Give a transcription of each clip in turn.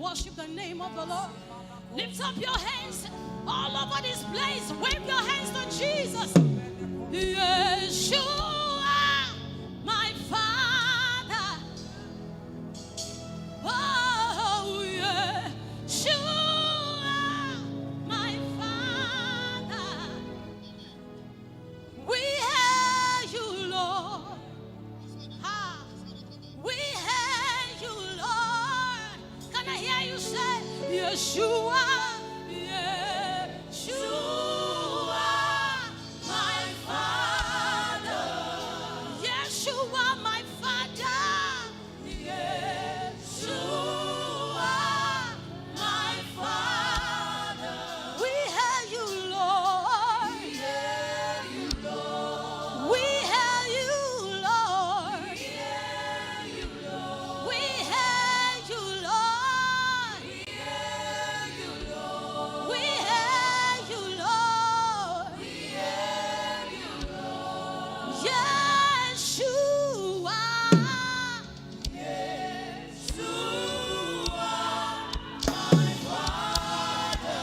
worship the name of the Lord. Lift up your hands all over this place. Wave your hands to Jesus. Yeshua, my Father. Oh, Yeshua, my Father. We hear you, Lord. Ah, we hear you, Lord. Can I hear you say, Yeshua, Yeshua, my Father. Yeshua, my Father. Yeshua, my Father. We hear you, Lord. We hear you, Lord. We hear you, Lord. We hear you, Lord. We hear you, Lord. We hear you, Lord. We hear you, Lord. We hear you, Lord. Yeshua. Yeshua, my Father.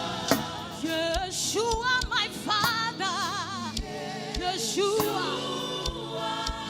Yeshua, my Father. Yeshua.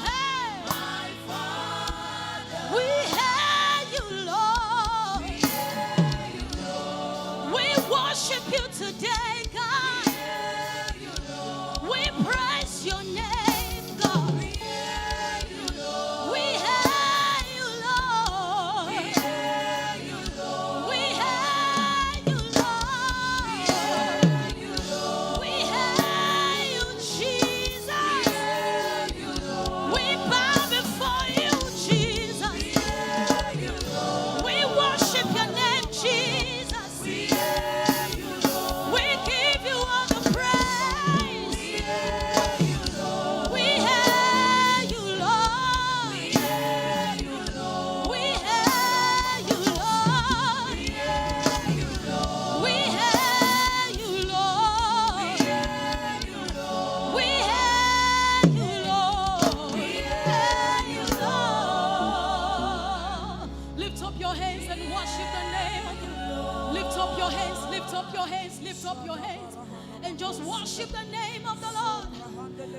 Hey. My Father. We hear you, Lord. We hear you, Lord. We worship you today, God. We hear you, Lord. We praise your name, God. We hear you, Lord. We hear you, Lord. We hear you, Lord. We hear you, Lord. We hear you, Lord. We hear you, Jesus. We hear you, Lord. We bow before you, Jesus. We hear you, Lord. We worship your name, Jesus. We hear you, Lord. We give you all the praise. We hear you, Lord. We hear you, Lord. We hear you, Lord. We hear you, Lord. We hear you, Lord. We hear you, Lord. We hear you, Lord. We hear you, Lord. We hear you, Lord. Lift up your hands and worship the name of the Lord. Lift up your hands, lift up your hands, lift up your hands, and just worship the name of the Lord.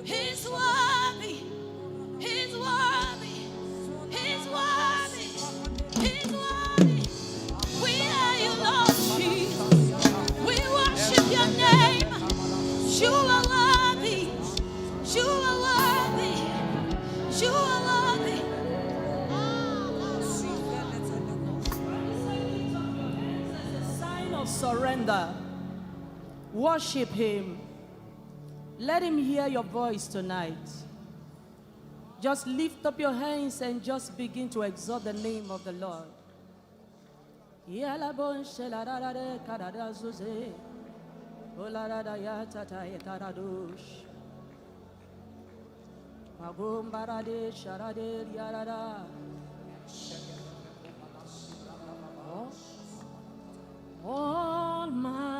He's worthy. He's worthy. He's worthy. He's worthy. We hear you, Lord Jesus. We worship your name. You are worthy. You are worthy. You are worthy. As a sign of surrender, worship him. Let him hear your voice tonight. Just lift up your hands and just begin to exalt the name of the Lord.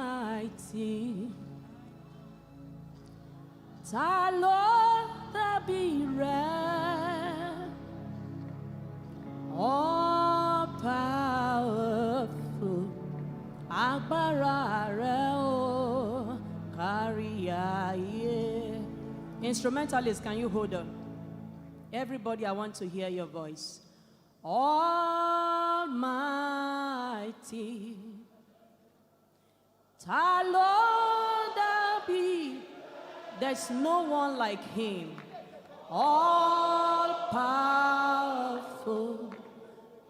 Almighty, ta ló dàbí rẹ̀, all powerful, agbára rẹ̀ ó kárí ayé. Instrumentalists, can you hold on? Everybody, I want to hear your voice. Almighty, ta ló dàbí. There's no one like him. All powerful,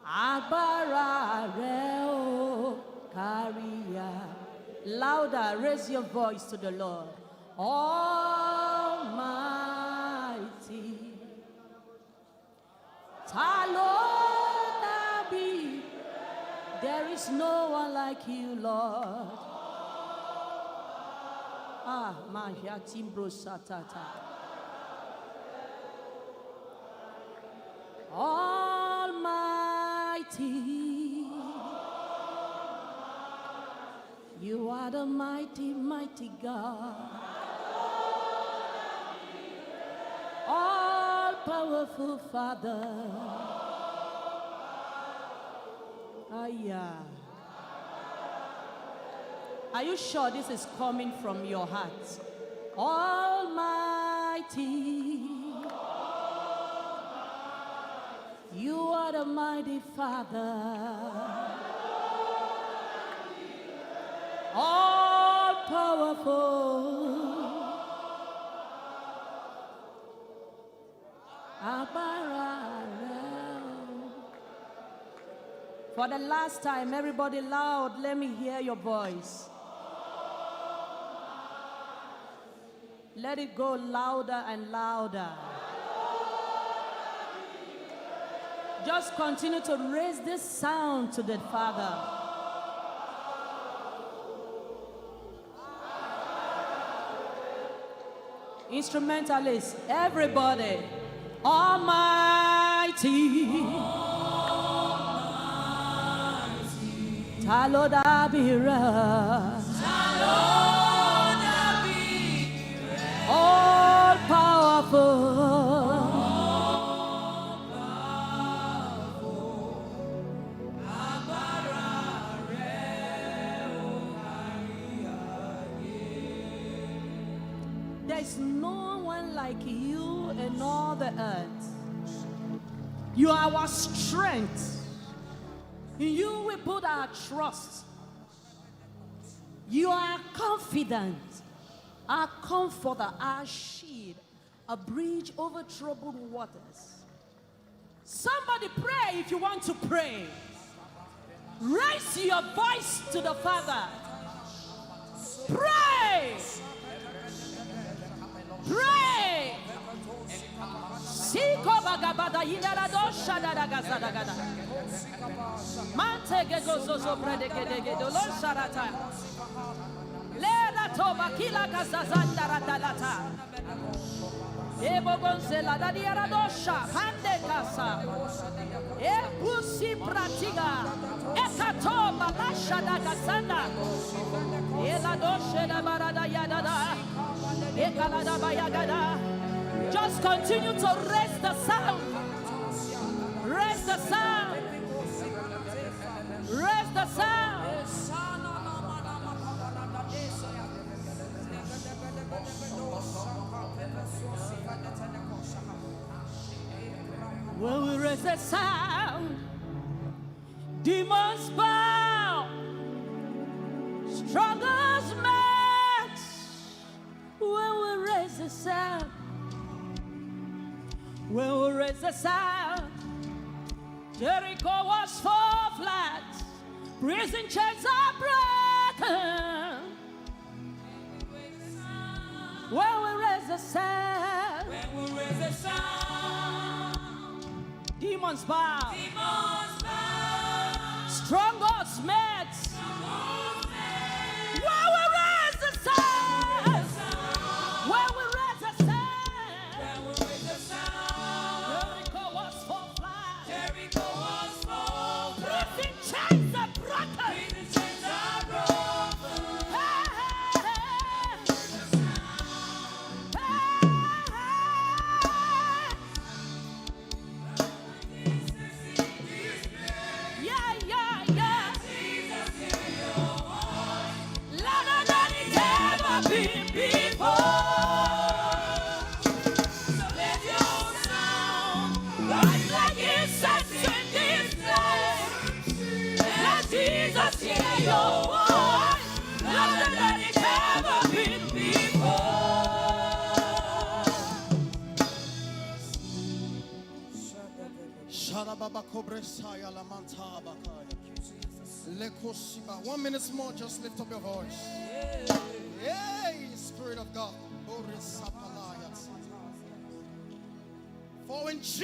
agbára rẹ̀ ó kárí ayé. Louder, raise your voice to the Lord. Almighty, ta ló dàbí. There is no one like you, Lord. Ah, Maja Timbro Satata. Almighty, you are the mighty, mighty God. All powerful Father. Aya. Are you sure this is coming from your heart? Almighty, you are the mighty Father, all powerful. For the last time, everybody loud, let me hear your voice. Let it go louder and louder. Just continue to raise this sound to the Father. Instrumentalists, everybody. Almighty, Talodabira, all powerful, there's no one like you in all the earth. You are our strength. In you we put our trust. You are confident, our comforter, our shield, a bridge over troubled waters. Somebody pray if you want to pray. Raise your voice to the Father. Pray. Pray. Siko bagabada yidara dosha dara gazada gada. Mante gegozozo predegedege dolor sharata. Leda toba kila gazazanda radalata. Ebo gonzela dadiara dosha hande kasa. E pusi pratiga. Ekatoba lasha da gazanda. Ela doshe da barada yadada. Ekalada bayagada. Just continue to raise the sound. Raise the sound. Raise the sound. When we raise the sound, demons bow, strongest men. When we raise the sound, when we raise the sound, Jericho was fall flat, prison chains are broken. When we raise the sound, demons bow, strongest men. When we raise the sound, when we raise the sound, Jericho was fall flat. Prison chains are broken. Yeah, yeah, yeah. Louder than it's ever been before. So let your sound rise like incense in this place. Let Jesus hear your voice. Louder than it's ever been before. Sharababa Kobresaya Lamanta Bakaya. Lekosiba. 1 minute more, just lift up your voice. Yay, Spirit of God. For in Jesus'